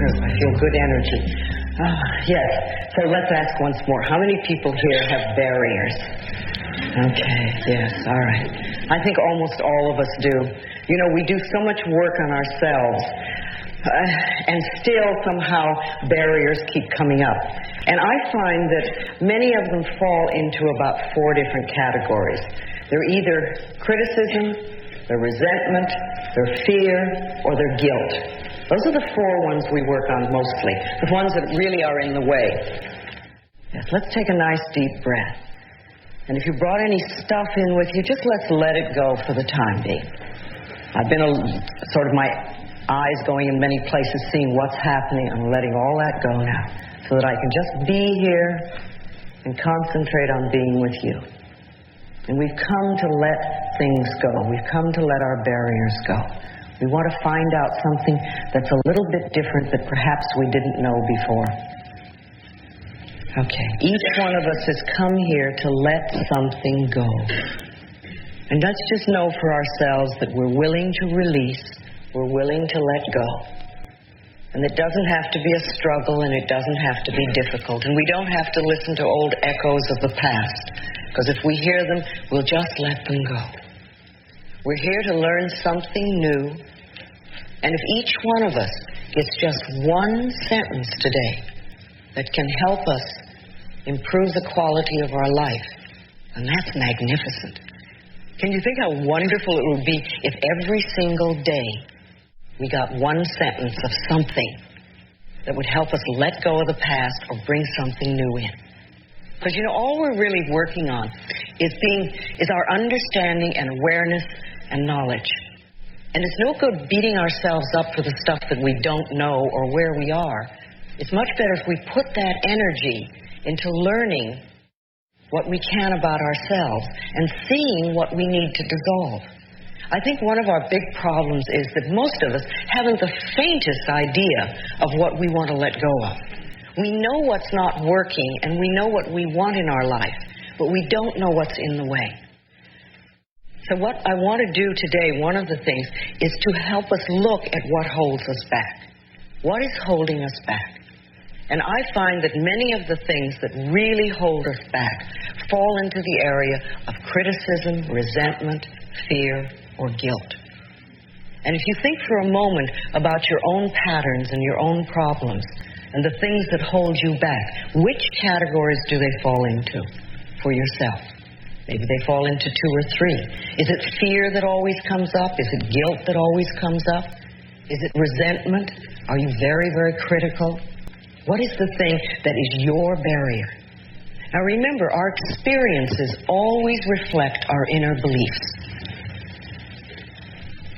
Good. I feel good energy. Yes. So let's ask once more. How many people here have barriers? Okay. Yes. All right. I think almost all of us do. You know, we do so much work on ourselves, and still somehow barriers keep coming up. And I find that many of them fall into about 4 different categories. They're either criticism, they're resentment, they're fear, or they're guilt. Those are the 4 ones we work on mostly, the ones that really are in the way. Yes, let's take a nice deep breath. And if you brought any stuff in with you, just let's let it go for the time being. I've been sort of my eyes going in many places, seeing what's happening. I'm letting all that go now, so that I can just be here and concentrate on being with you. And we've come to let things go. We've come to let our barriers go. We want to find out something that's a little bit different that perhaps we didn't know before. Okay, each one of us has come here to let something go. And let's just know for ourselves that we're willing to release, we're willing to let go. And it doesn't have to be a struggle, and it doesn't have to be difficult. And we don't have to listen to old echoes of the past, because if we hear them, we'll just let them go. We're here to learn something new. And if each one of us gets just one sentence today that can help us improve the quality of our life, and that's magnificent. Can you think how wonderful it would be if every single day we got one sentence of something that would help us let go of the past or bring something new in? Because, you know, all we're really working on is our understanding and awareness and knowledge. And it's no good beating ourselves up for the stuff that we don't know or where we are. It's much better if we put that energy into learning what we can about ourselves and seeing what we need to dissolve. I think one of our big problems is that most of us haven't the faintest idea of what we want to let go of. We know what's not working and we know what we want in our life, but we don't know what's in the way. So what I want to do today, one of the things, is to help us look at what holds us back. What is holding us back? And I find that many of the things that really hold us back fall into the area of criticism, resentment, fear, or guilt. And if you think for a moment about your own patterns and your own problems and the things that hold you back, which categories do they fall into for yourself? Maybe they fall into 2 or 3. Is it fear that always comes up? Is it guilt that always comes up? Is it resentment? Are you very, very critical? What is the thing that is your barrier? Now remember, our experiences always reflect our inner beliefs.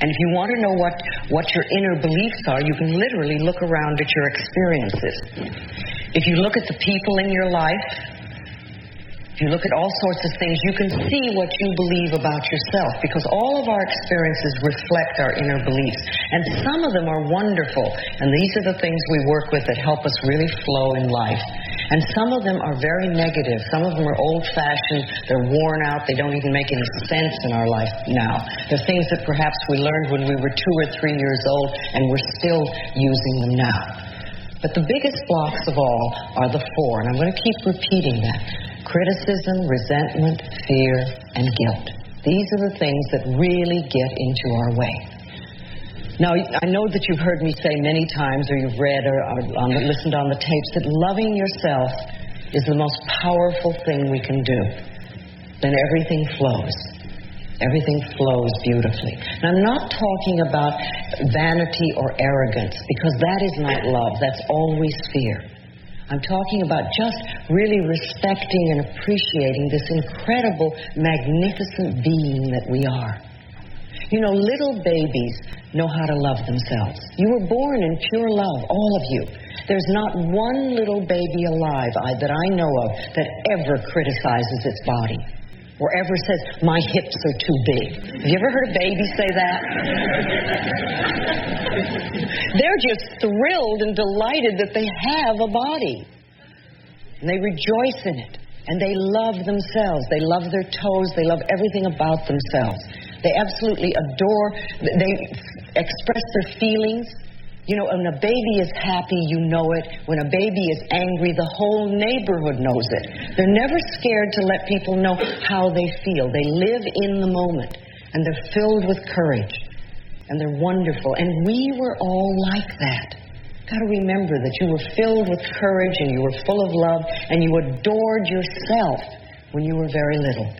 And if you want to know what your inner beliefs are, you can literally look around at your experiences. If you look at the people in your life, if you look at all sorts of things, you can see what you believe about yourself, because all of our experiences reflect our inner beliefs. And some of them are wonderful, and these are the things we work with that help us really flow in life. And some of them are very negative. Some of them are old-fashioned, they're worn out, they don't even make any sense in our life now. They're things that perhaps we learned when we were 2 or 3 years old, and we're still using them now. But the biggest blocks of all are the 4, and I'm going to keep repeating that. Criticism, resentment, fear, and guilt. These are the things that really get into our way. Now, I know that you've heard me say many times, or you've read or listened on the tapes, that loving yourself is the most powerful thing we can do. Then everything flows. Everything flows beautifully. And I'm not talking about vanity or arrogance, because that is not love. That's always fear. I'm talking about just really respecting and appreciating this incredible, magnificent being that we are. You know, little babies know how to love themselves. You were born in pure love, all of you. There's not one little baby alive that I know of that ever criticizes its body or ever says, my hips are too big. Have you ever heard a baby say that? They're just thrilled and delighted that they have a body. And they rejoice in it. And they love themselves. They love their toes. They love everything about themselves. They absolutely adore, they express their feelings You know, when a baby is happy, you know it. When a baby is angry, the whole neighborhood knows it. They're never scared to let people know how they feel. They live in the moment, and they're filled with courage, and they're wonderful. And we were all like that. Got to remember that you were filled with courage, and you were full of love, and you adored yourself when you were very little.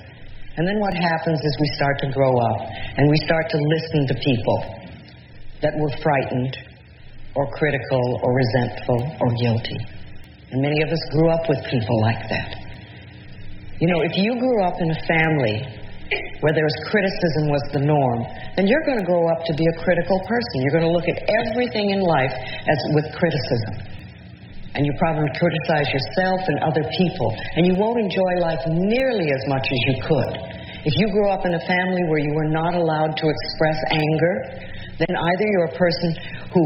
And then what happens is we start to grow up, and we start to listen to people that were frightened, or critical, or resentful, or guilty. And many of us grew up with people like that. You know, if you grew up in a family where there was criticism was the norm, then you're going to grow up to be a critical person. You're going to look at everything in life as with criticism. And you probably criticize yourself and other people. And you won't enjoy life nearly as much as you could. If you grew up in a family where you were not allowed to express anger, then either you're a person who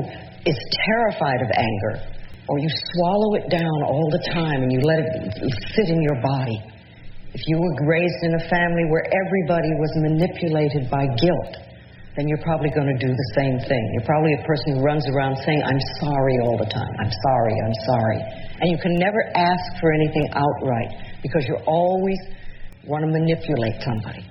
is terrified of anger, or you swallow it down all the time and you let it sit in your body. If you were raised in a family where everybody was manipulated by guilt, then you're probably going to do the same thing. You're probably a person who runs around saying, I'm sorry all the time. I'm sorry, I'm sorry. And you can never ask for anything outright because you always want to manipulate somebody.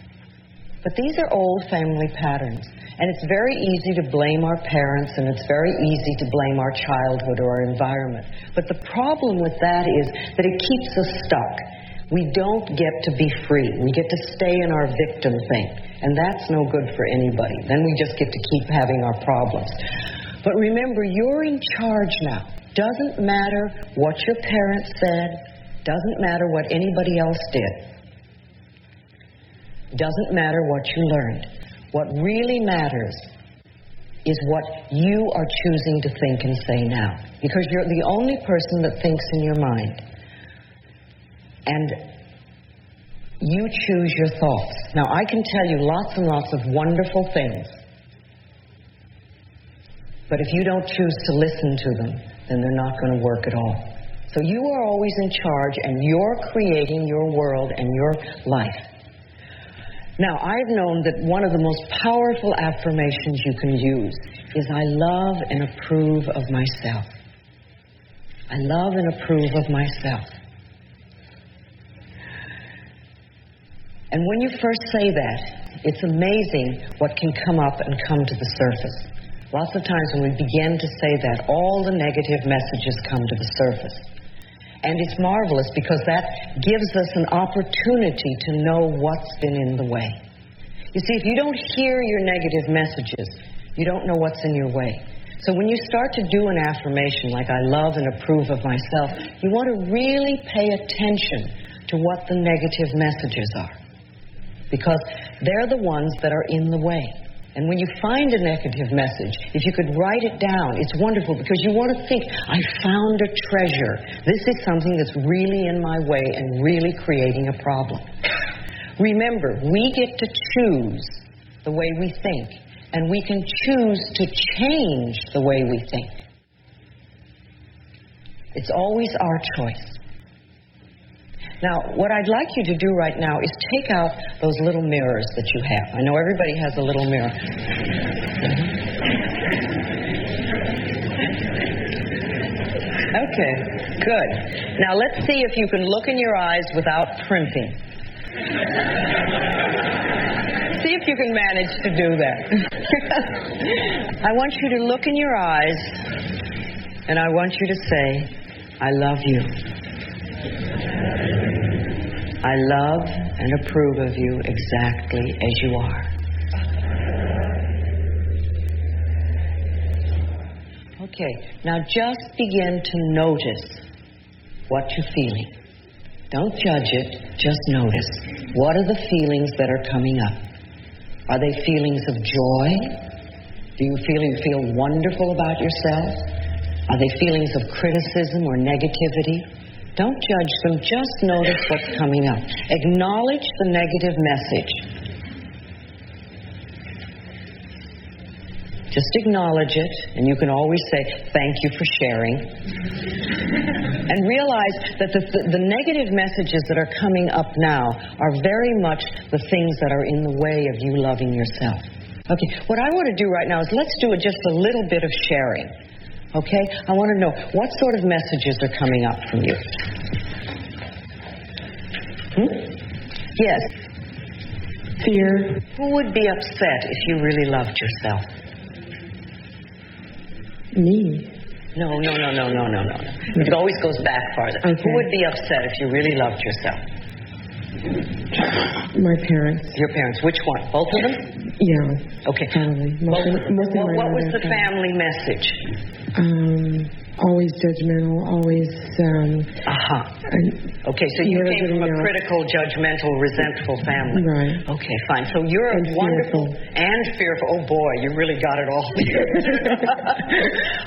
But these are old family patterns. And it's very easy to blame our parents, and it's very easy to blame our childhood or our environment. But the problem with that is that it keeps us stuck. We don't get to be free. We get to stay in our victim thing. And that's no good for anybody. Then we just get to keep having our problems. But remember, you're in charge now. Doesn't matter what your parents said. Doesn't matter what anybody else did. Doesn't matter what you learned. What really matters is what you are choosing to think and say now. Because you're the only person that thinks in your mind. And you choose your thoughts. Now, I can tell you lots and lots of wonderful things. But if you don't choose to listen to them, then they're not going to work at all. So you are always in charge, and you're creating your world and your life. Now, I've known that one of the most powerful affirmations you can use is, I love and approve of myself. I love and approve of myself. And when you first say that, it's amazing what can come up and come to the surface. Lots of times when we begin to say that, all the negative messages come to the surface. And it's marvelous because that gives us an opportunity to know what's been in the way. You see, if you don't hear your negative messages, you don't know what's in your way. So when you start to do an affirmation like, I love and approve of myself, you want to really pay attention to what the negative messages are. Because they're the ones that are in the way. And when you find a negative message, if you could write it down, it's wonderful because you want to think, I found a treasure. This is something that's really in my way and really creating a problem. Remember, we get to choose the way we think, and we can choose to change the way we think. It's always our choice. Now, what I'd like you to do right now is take out those little mirrors that you have. I know everybody has a little mirror. Okay, good. Now, let's see if you can look in your eyes without primping. See if you can manage to do that. I want you to look in your eyes, and I want you to say, I love you. I love and approve of you exactly as you are. Okay, now just begin to notice what you're feeling. Don't judge it, just notice. What are the feelings that are coming up? Are they feelings of joy? Do you feel wonderful about yourself? Are they feelings of criticism or negativity? Don't judge them, just notice what's coming up. Acknowledge the negative message. Just acknowledge it, and you can always say, thank you for sharing. And realize that the negative messages that are coming up now are very much the things that are in the way of you loving yourself. Okay, what I want to do right now is let's do just a little bit of sharing. Okay? I want to know, what sort of messages are coming up from you? Yes. Fear. Who would be upset if you really loved yourself? Me. No. It always goes back farther. Okay. Who would be upset if you really loved yourself? My parents. Your parents. Which one? Both of them? Yeah. Okay. Family. What was the family message? Always judgmental, always... Okay, so you came from a critical, judgmental, resentful family. Right. Okay, fine. So you're a wonderful... And fearful. Oh, boy, you really got it all here.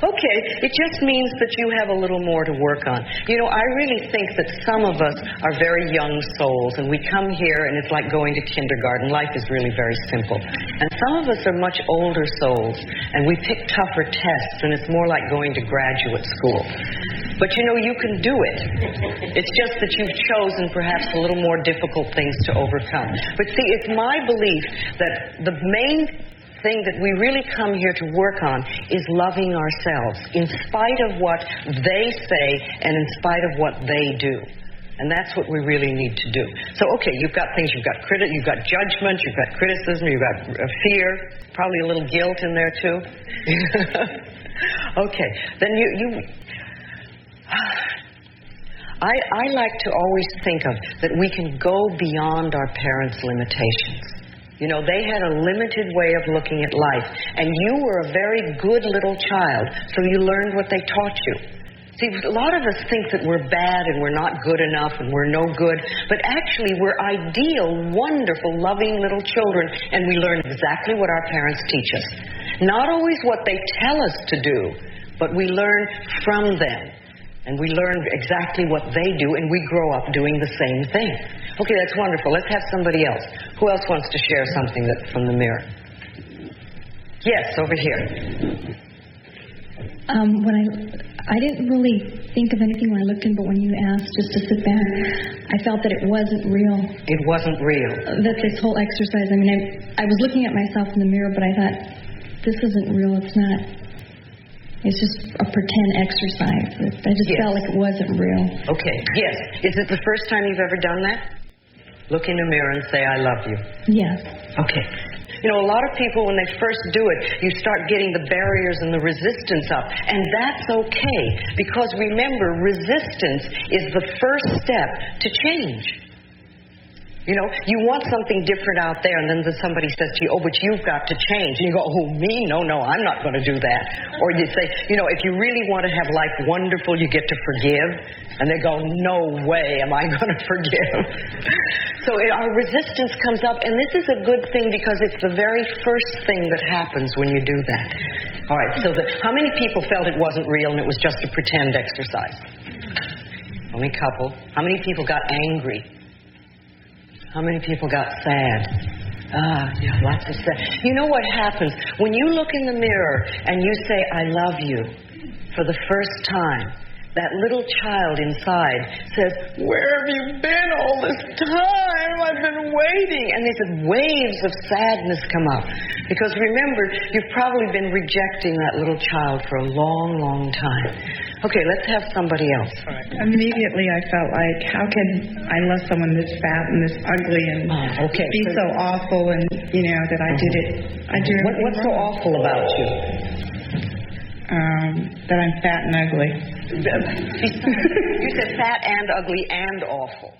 Okay, it just means that you have a little more to work on. You know, I really think that some of us are very young souls, and we come here, and it's like going to kindergarten. Life is really very simple. And some of us are much older souls, and we pick tougher tests, and it's more like going to graduate school. But you know, you can do it. It's just that you've chosen perhaps a little more difficult things to overcome. But see, it's my belief that the main thing that we really come here to work on is loving ourselves, in spite of what they say and in spite of what they do. And that's what we really need to do. So, okay, you've got things, you've got judgment, you've got criticism, you've got fear, probably a little guilt in there too. Okay, then I like to always think of that we can go beyond our parents' limitations. You know, they had a limited way of looking at life, and you were a very good little child, so you learned what they taught you. See, a lot of us think that we're bad and we're not good enough and we're no good, but actually we're ideal, wonderful, loving little children, and we learn exactly what our parents teach us. Not always what they tell us to do, but we learn from them. And we learn exactly what they do, and we grow up doing the same thing. Okay, that's wonderful. Let's have somebody else. Who else wants to share something from the mirror? Yes, over here. When I didn't really think of anything when I looked in, but when you asked just to sit back, I felt that it wasn't real. It wasn't real. That this whole exercise, I mean, I was looking at myself in the mirror, but I thought, this isn't real. It's not. It's just a pretend exercise. I just felt like it wasn't real. Okay, yes. Is it the first time you've ever done that? Look in the mirror and say, I love you. Yes. Okay. You know, a lot of people, when they first do it, you start getting the barriers and the resistance up. And that's okay, because remember, resistance is the first step to change. You know, you want something different out there, and then somebody says to you, oh, but you've got to change. And you go, oh, me? No, I'm not going to do that. Or you say, you know, if you really want to have life wonderful, you get to forgive. And they go, no way am I going to forgive. So our resistance comes up, and this is a good thing because it's the very first thing that happens when you do that. All right, so how many people felt it wasn't real and it was just a pretend exercise? Only a couple. How many people got angry? How many people got sad? Yeah, lots of sad. You know what happens? When you look in the mirror and you say, I love you, for the first time, that little child inside says, where have you been all this time? I've been waiting. And these waves of sadness come up. Because remember, you've probably been rejecting that little child for a long, long time. Okay, let's have somebody else. All right. Immediately I felt like, how can I love someone this fat and this ugly and be so awful, and, you know, that I did it. I do everything What's so awful about you? That I'm fat and ugly. You said fat and ugly and awful.